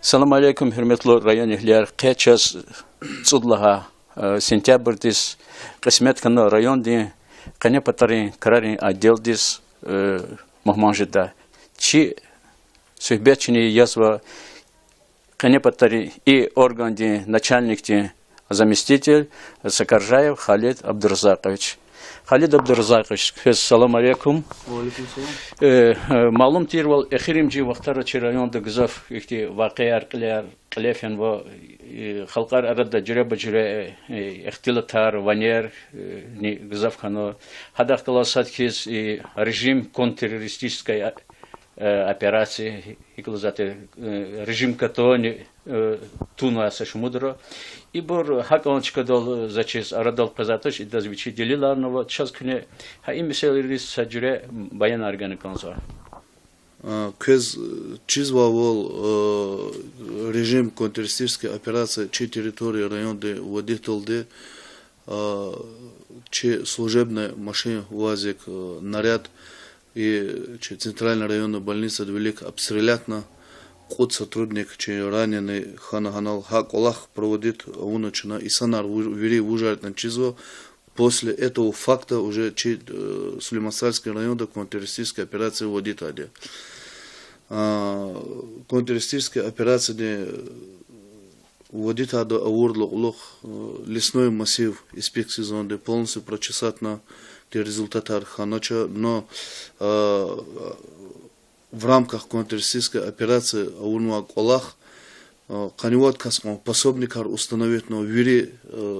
Assalamu alaikum, hürmetli rayon ehliler. Keças Tsudlaha sentябрьдис кысмет кына район ди кане патарын карарын отделдис махманжида. Чи сөйбетчини язва кане патары и орган ди начальник ди заместитель Сакаржаев Халид Абдурзакович. Халид Абдурзакович, ассаламу алейкум. Малум тирвал эхиримжи вақтара чи районда гызаф ихти вақия арқилар қилефен ва халқар арада жүре бажюре ихтилатар ванер ни гызаф хано хадах каласат киз режим контртеррористической операции режим катони туна сашмудро и бор хакончика дол зачес арадал казатош и дозвичи делиларного час кне ха имселирис саджуре баян органиконза кез чизвавол режим контртеррористической операции чи территории районде водителде чи служебная машина УАЗик наряд и центральная районная больница Велик обстрелятна код сотрудник чи раненый ханаганал хак Аллах проводит уночно и санар вери ужарит на чизво. После этого факта уже чи Сулеймансальский район до контртеррористической операции вводит ади. Контртеррористическая операция вводит ади аурло улох лесной массив инспекции зоны полностью прочесать на результаты арханача, но в рамках контртеррористической операции Аунуак Аллах каниват каском пособникар установить, но вери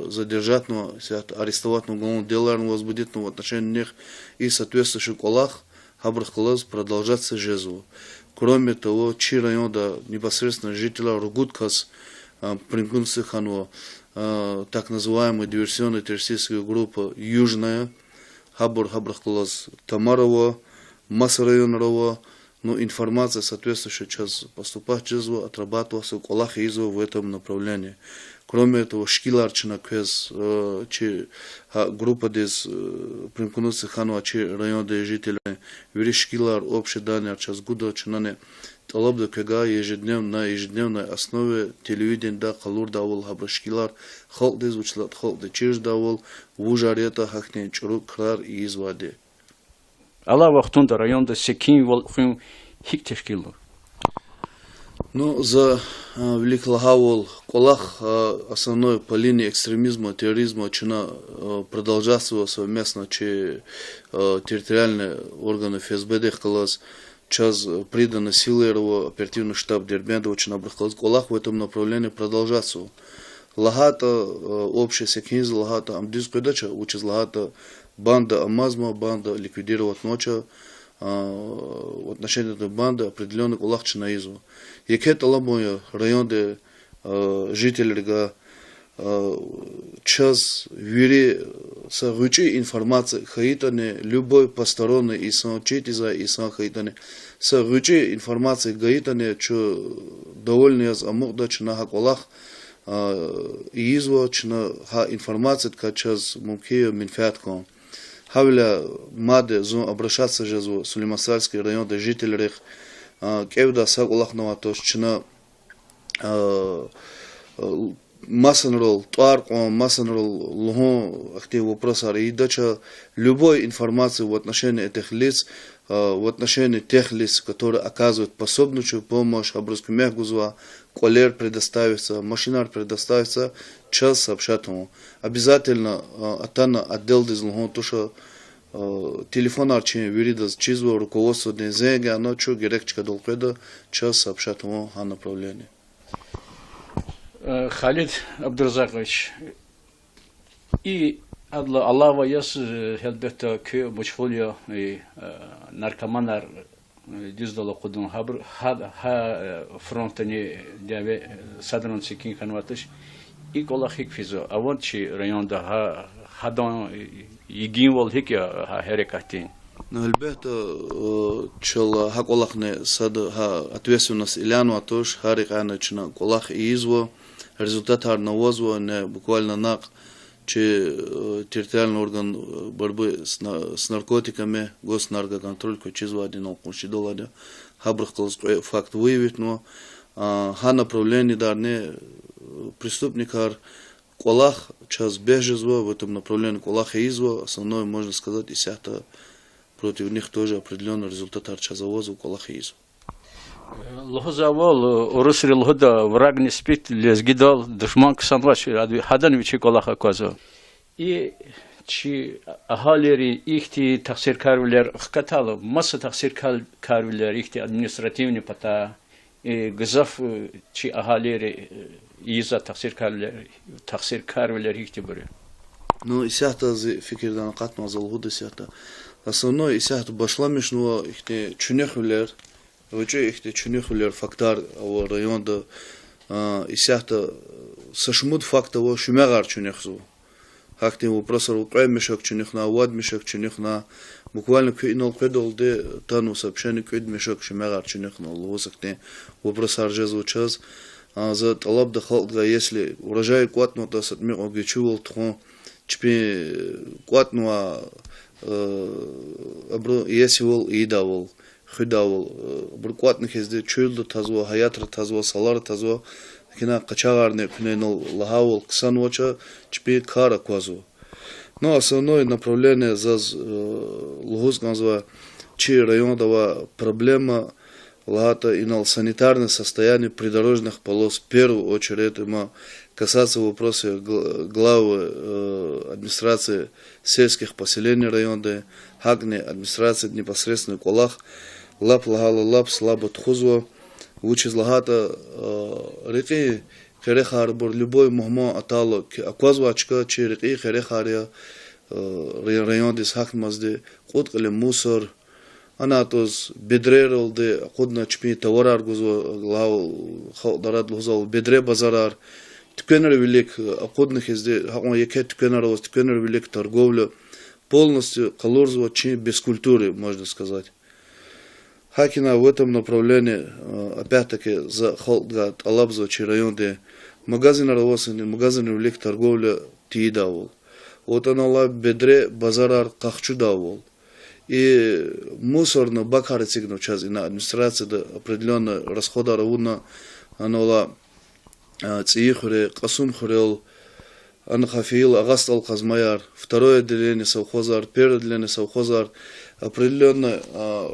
задержать, но арестовать, но уголовное дело возбудить, но в отношении них и соответствующих Аллах хабрахкалаз продолжаться жезу. Кроме того, чи район да непосредственно жителя Ругуткас примкнутся хану так называемая диверсионная террористическая группа Южная хабрахкалаз Тамарова, Масарайонарова. Но информация, соответствующая сейчас поступать чезво, отрабатываться Аллах изво в этом направлении. Кроме этого, шкиларчина квез, чи группа дез примкнутся хану, чи район де жители, вери шкилар общий данный, час года, чинане, талабда кега на ежедневной основе телевидение да калур давал хабра шкилар, халк дез учлат халк де чиж давал, в ужарета хахне чурук крар и изваде. Алла вахтунда районда секин волхим хиктешкило. Ну, за Великолгавол Колах основной по линии экстремизма, терроризма чина продолжаться совместно че территориальные органы ФСБ дехкалас час придано силы его оперативный штаб Дербендова чина брахкалас Колах в этом направлении продолжаться. Лагата общая секинз лагата амдис передача учит лагата банда Амазма, банда ликвидировать ночью в отношении этой банды определенных улахчи на изу. Якет аламоя район, где жители час вери сагучи информации хаитане любой посторонний и сан четиза и сан хаитане сагучи информации гаитане что довольно аз амугда чина хак Аллах и изу чина ха информация ка час мумкия минфятком. Хавля маде зон обращаться же в Сулеймансальский район, де жители кевда сак улахнова тошчина масанрол туарко масанрол лугон актив вопрос аридача любой информации в отношении этих лиц, в отношении тех лиц, которые оказывают пособничную помощь, образку мяггузва, колер предоставится, машинар предоставится, час сообщат ему. Обязательно атана отдел дизлугон туша телефон арчи виридаз чизво руководство дезеги, оно чё герекчика долкеда, час сообщат ему о направлении. Халид Абдурзакович, и Аллах яс хелбетта кö мочхолия и наркоманар диздала кудун ха фронтани дяве садрон секин канватыш и колах хикфизо авончи районда хадан игин вол хикя херекатин. Но ребята, чел хаколахне сад ответственность Иляну атош харикана чина колах и изво результат харнавозво не буквально нак че территориальный орган борьбы с наркотиками госнаркоконтроль кочизвади на куншидоладя хабрахкалс факт выявить, но ха направление дарне преступникар колах час бежезво в этом направлении колах и изво, основное можно сказать, и сята против них тоже определенный результат арчазавоза у колах и изво. Лохозавол урусри лохода враг не спит, лезгидал душман ксанваш хадан вичи колаха козо. И чи ахалери ихти таксир карвилер хкатало, масса таксир карвилер ихти административный пата гзаф чи ахалери иза таксир карвилер ихти буре. Ну, исята за фикирдан катма залгуда исята. Основной исята башламишного ихти чунехвилер, выче ихти чунехвилер фактар о районда исята сашмуд фактово шумягар чунехзу. Хакти вопросор укай мешок чунехна, вад мешок чунехна, буквально кюинол кедолде тану сообщение кюд мешок шумягар чунехна, лозакте вопросар жезу час. За талаб да халга, если урожай кватну та сатми огичувал тхон чпи кватну абру есивол идавол худавол буркватных изде чуйлду тазво хаятра тазво салар тазво кина качагарне куненол лахавол ксанвоча чпи кара квазу. Но основное направление за лугузганзва чи районова проблема лата инал санитарное состояние придорожных полос. В первую очередь има касаться вопроса главы администрации сельских поселений района, хагне администрации непосредственно колах, лап лагала лап слабо тхузва, учез лагата реки херехар бор любой мухмо атало аквазвачка чи реки херехария район дис хакмазде куткале мусор анатоз бедреролде кудна чпи товарар гузо глав дарад лузал бедре базарар тükенер велик кудных изде хакма яке тükенер оз тükенер велик торговля полностью калорзова чи без культуры, можно сказать. Хакина в этом направлении опять-таки за холдгат алабзо чи районде магазин равосен магазин велик торговля тиидавол. Вот она бедре базарар кахчу давол. И мусорно бакары цигнов час и на администрации да определенно расхода равуна она циихуре касум хурел анхафил агастал казмаяр второе отделение совхозар первое отделение совхозар определенно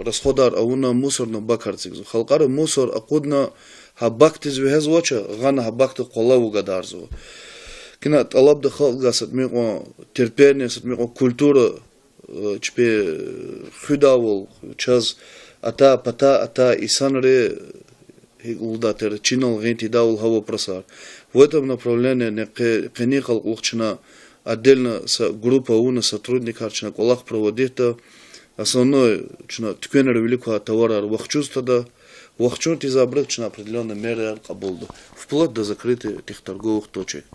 расхода равуна мусорно бакары цигнов халкары мусор акудна хабакти звезвоча гана хабакти колаву гадарзу кина талаб да халга сатмиго терпение сатмиго культура чпе худавол час ата пата ата исанре улдатер чинал генти даул хаво просар. В этом направлении не халкучна отдельно группа уна сотрудников чна колах проводит основной чна тюкенер великого товара вахчустада вахчунти забрать чна определенные меры кабулда вплоть до закрытия этих торговых точек.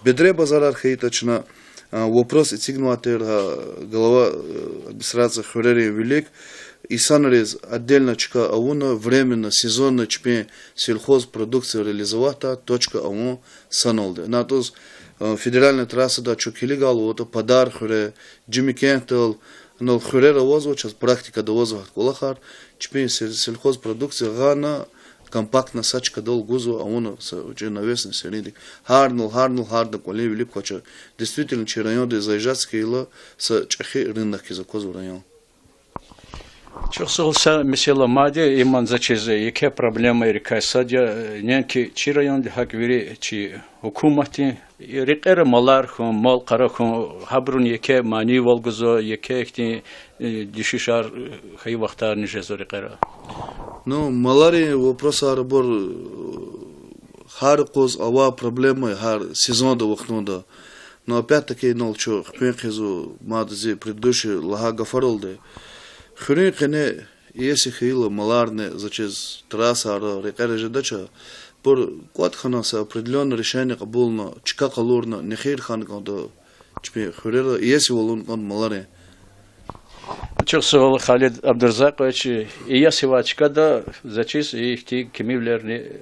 Бедре базарар хейтачна вопрос и сигнатер глава администрации Хурери Велик и санрез отдельно чка ауна временно сезонно чпе сельхозпродукция реализовата точка аун санолде. На то федеральная трасса да чукилигал вот подар хуре Джимми Кентл но хурера возу час практика до возу колахар чпе сельхозпродукция гана компактна сачка дол гузу, а он уже навесный середик. Харнул, коли велик хоча. Действительно, че район де заезжатский ила с чахи рынок за козу район. Чухсулса месела маде иман зачезе яке проблема иркай садя ненки чи район де хак вери чи hükümeti rikere malar хун мал кара хун хабрун яке мани волгузо яке ихти дишишар хай вақтар нижезо рикера. Ну, малари вопрос арбор хар коз ава проблемы хар сезон до вахнуда. Но опять-таки нолчо хпенхизу мадзи предыдущий лага гафаролде. Хренкене если хила маларне зачез трасса рикера жедача por quat khana sa определенное решение кабулно чика калурно нехир хан кондо чпе хурера если волун кон маларе Чухсул Халид Абдурзакович и я севачка да зачис и ихти кемивлерни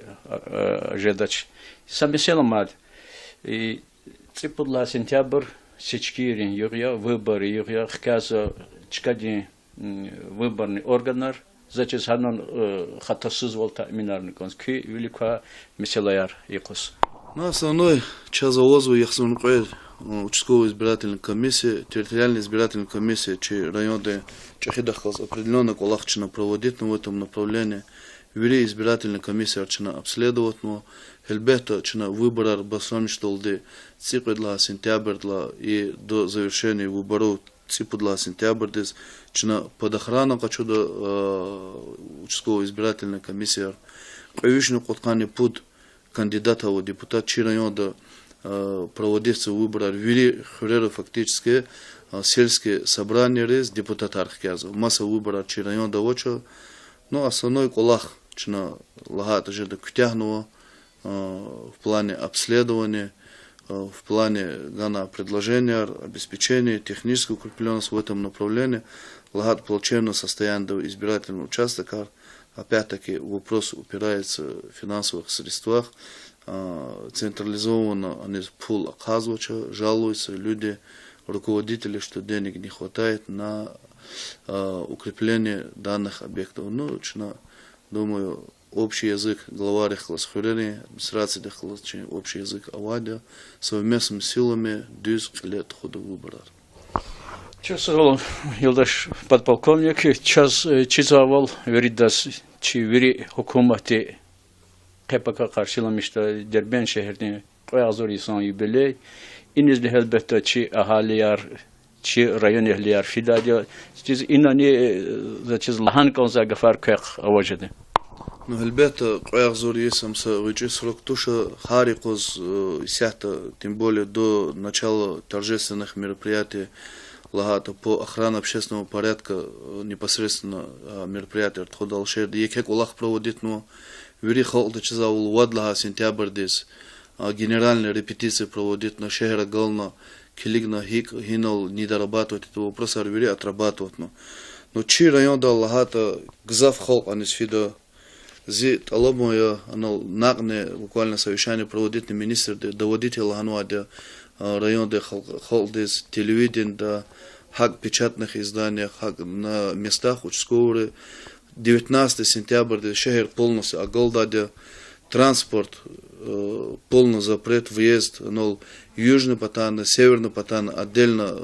жедач самесела мад и ципудла сентябрь сечкирин юрья выборы юрья хказа чкади выборный органар зачем ханон хатасыз волта минарный конский великая меселаяр якос. Ну, основной час завозу яхсункой участковой избирательной комиссии, территориальной избирательной комиссии, чей районы чахидахалс определенно колахчина проводит в этом направлении. Вери избирательная комиссия чина обследовать, но хельбета чина выборар басрамиштолды ципедла сентябрьдла и до завершения выборов ципедла сентябрьдис чина под охраной качуда участковой избирательной комиссии. Повышенную коткани под кандидата в депутат чей района проводится выбор вери хурера фактически сельские собрания рез депутатарх кязов масса выбора чей района очо. Но основной колах чина лагата же докутягнуло в плане обследования, в плане гана предложения, обеспечения, технической укрепленности в этом направлении. Лагат плачевное состояние избирательного участка. Опять-таки вопрос упирается в финансовых средствах. Централизованно они пул оказываются, жалуются люди, руководители, что денег не хватает на укрепление данных объектов. Ну, думаю, общий язык глава Рехласхурени, администрации Рехласхурени, общий язык Авадия, совместными силами дюз лет хода выбора. Часовал Юлдаш подполковник, час чизавал веридас, чи вери хукумати КПК каршыламышта Дербен şehrini Azor insan юбилей. İnizli elbette çi ahaliyar, çi rayon ehliyar fidadiya. Çiz inani zaçiz lahan konza gafar kıyaq avajede. Ну, ребята, Азор самса вычи срок туша харикоз сята, тем более до начала торжественных мероприятий лагата по охране общественного порядка непосредственно мероприятия отхода алшер. Екек улах проводит, но вери халта чизаул вадлаха сентябрь дес. Генеральные репетиции проводит на шехера гална, килигна хик, хинал не дорабатывать это вопрос, а вери отрабатывать. Но чи район да лагата гзав халк анисфида зи талабоя анал нагне буквально совещание проводит министр доводит лагану аде район да халк дес телевидение да хак печатных изданиях, хак на местах участковые 19 сентября шехер полностью агалдаде транспорт полный запрет въезд, но южный Патан, северный Патан отдельно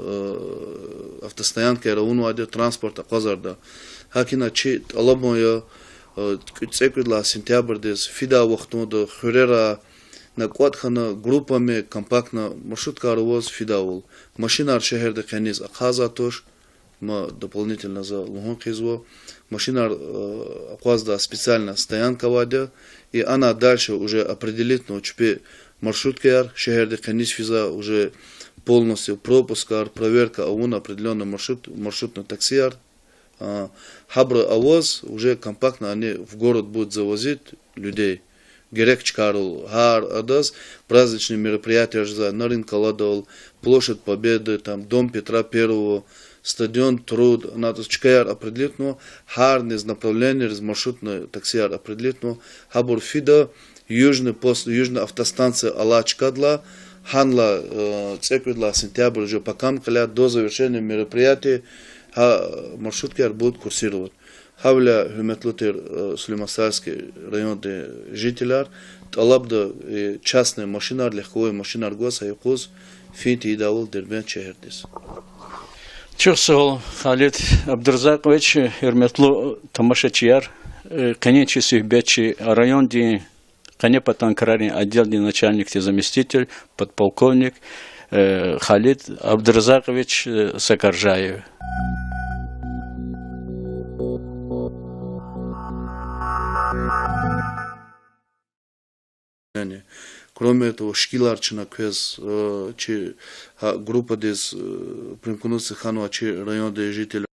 автостоянка рауну аде транспорт аказарда. Хакина чи алабоя цекудла сентябрь дес фида вахту до хурера на квадхана группами компактно маршрутка ровоз фидавул. Машина шехер де кениз аказатош, мы дополнительно за лугон хизво. Машина аказда специально стоянка вадя. И она дальше уже определит, но чпе маршруткар, шехерде канис физа уже полностью пропускар, проверка аун определенный маршрутный таксиар. Хабра авоз уже компактно они в город будут завозить людей. Герек чкарул, хар, адас, праздничные мероприятия за Нарин Каладол, площадь Победы, там дом Петра Первого, стадион Труд, надо чкаяр определить, но харный из направления, из маршрутной таксиар определить, но хабур фида, южный пост, южная автостанция Алачкадла, ханла цеквидла сентябрь уже покам каля до завершения мероприятия, маршруткар будут курсировать. Хавля Хюметлутер Сулеймасарский район жителяр, талабда частная машина, легковая машина Аргоса Якуз, финти и давал Дербен Чехердис. Чухсал Халид Абдурзакович, Ерметлу Тамашачияр, конечный сюбечи район, Канепатан Карарин, отдельный начальник и заместитель, подполковник Халид Абдурзакович Сакаржаев. Кроме этого, шкиларчина квез, группа дез примкнутся хану, район де жители,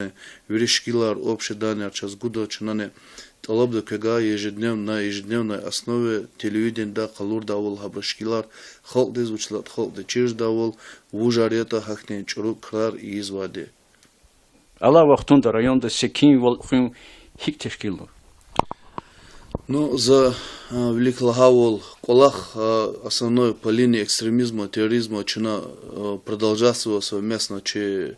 вери шкилар общий данный час года, чинане талабда кега на ежедневной основе телевидение да калур давал хаба шкилар, халк дез учлат халк де чиж давал, вужарета хахнен чурук крар и изваде. Алла вахтунда районда секин волхим хик тешкилу. Ну, за Великлагавол Колах основной по линии экстремизма, терроризма чина продолжаться совместно че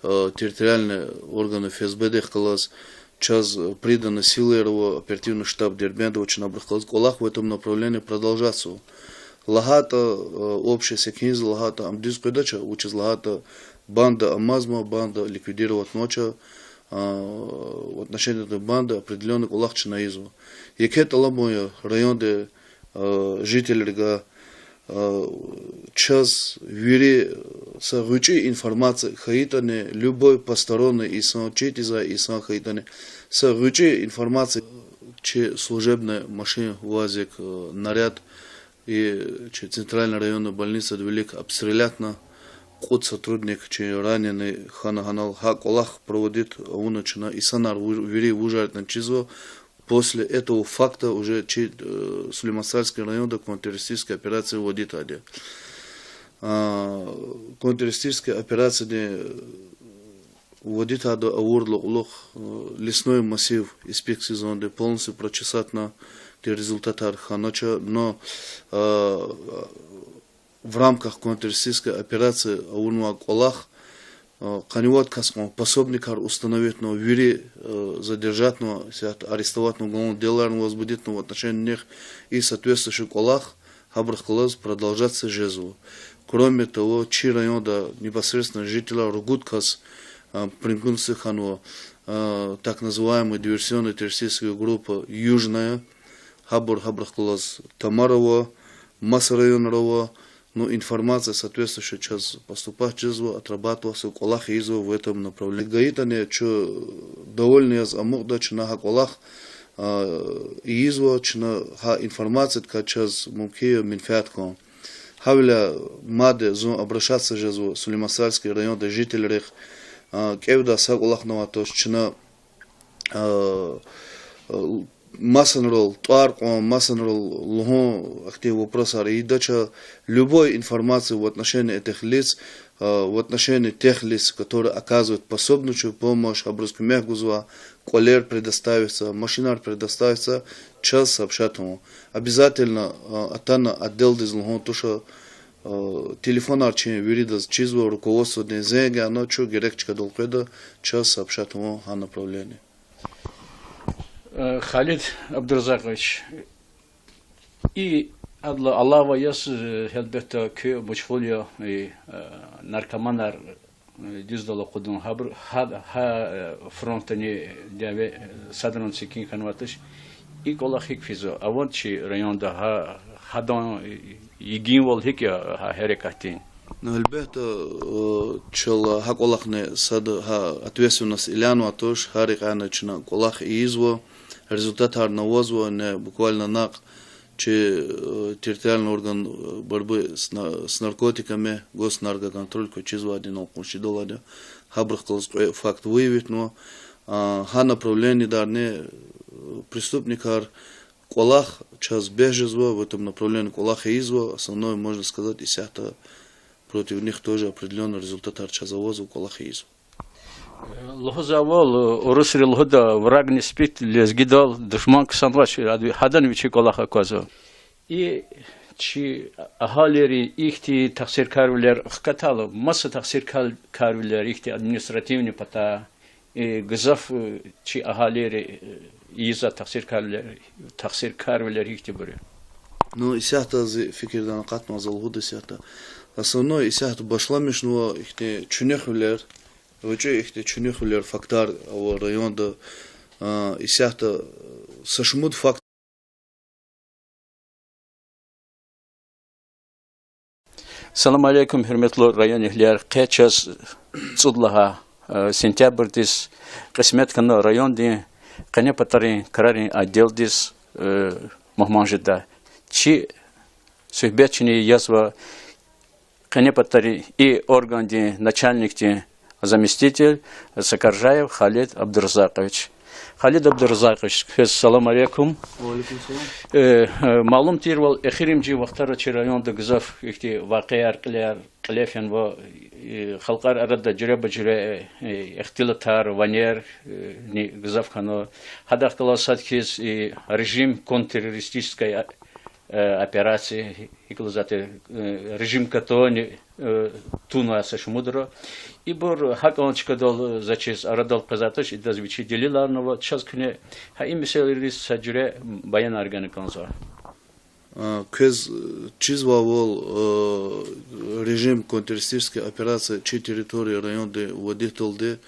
территориальные органы ФСБ дехкалас час приданы силы его оперативный штаб Дербента очень набрахалась колах в этом направлении продолжаться. Лагата общая секинз, лагата амдизская дача, учит лагата банда Амазма, банда ликвидировать ночью в отношении этой банды определенных улах чинаизу. Якет аламоя район, где жители час вери сагучи информации хаитане любой посторонний и сан читиза и сан хаитане сагучи информации че служебная машина УАЗик наряд и че центральная районная больница велик обстрелятна код сотрудник че раненый ханаганал хак олах проводит уначина и санар вери ужарит на чизо. После этого факта уже Сулейман-Сальский район до контртеррористической операции вводит один. Контртеррористическая операция вводит до аурлох лесной массив из сезона полностью прочесать на результаты арханоча, но в рамках контртеррористической операции аурнуак олах Каниват касмо пособникар установить, но вери задержать, но арестовать, но уголовное дело возбудить, но в отношении них и соответствующих колах хабрахалаз продолжаться жезлу. Кроме того, чи район да непосредственно жителя Ругуткас принкунсихану так называемая диверсионная террористическая группа Южная хабрахалаз Тамарова, Масарайонова. Но информация соответствующая сейчас поступать чезво отрабатывалась у колах и в этом направлении. Гаитане, что довольно я замогда, что на колах и изво, что на информация, как сейчас муки минфятком. Хавля маде зон обращаться жезво Сулейман-Сальский район, да жители кевда са колах новатош, что на Масанрол, Туарко, Масанрол, Лугон, актив вопрос, и дача любой информации в отношении этих лиц, в отношении тех лиц, которые оказывают пособничную помощь, обруску мяггузва, колер предоставится, машинар предоставится, час сообщат ему. Обязательно атана отдел из Лугон, то что телефон арчи виридас чизво, руководство дензега, оно что герекчика долгода, час сообщат ему о направлении. Халид Абдурзакович, и Аллах яс elbette köy müşgulya narkomanlar düzdala kudun ha frontani deve sadran sikin kanvatış ilk olarak hik fizo avantçi rayonda ha hadan yigin vol hik ya harekatin. Но эльбета чела ha колахне сада ha ответственность Иляну атош харикана чина колах и изво результат харнавозво не буквально нак че территориальный орган борьбы с наркотиками госнаркоконтроль чизва один окунчи долада хабрахталс факт выявить, но ха направление дарне преступникар колах час бежезво в этом направлении колах и изво основное можно сказать и сята против них тоже определенный результат арчазавозу колах и изво. Лохозавол Орусри лода враг не спит, лезгидал душман ксанвач хадан вичи колаха казо. И чи ахалери ихти таксир карвилер хкатало масса таксир карвилер ихти административный пата и гзаф чи ахалери иза таксир карвилер ихти буре. Ну и сята фикирдан катма залгуда сята. Основной и сята башламишного ихти чунехвилер Выче их чунихулер фактар в районда и сяхта сашмуд факт. Салам алейкум, хурматлы район ихлер. Кечас цудлаха сентябрьдис кысмет кана районди кане патари карари отделдис махманжида. Чи сухбетчини язва кане патари и органди начальникти заместитель Сакаржаев Халид Абдурзакович. Халид Абдурзакович, салам алейкум. Малум тирвал эхиримжи вақтара чи районда гзаф ихти вақия арқилер қилефен ва халқар арада жүре бажюре ихтилатар ванер гзаф кано хадахтала садкиз режим контртеррористической операции, иклазаты режим катони тунуаса шмудро, и бур хакончика дол зачес арадол казатош и дозвичи делиларного час кне ха им селирис саджуре баян органиконза. Кез чизвавол режим контртеррористической операции чи территории района водитель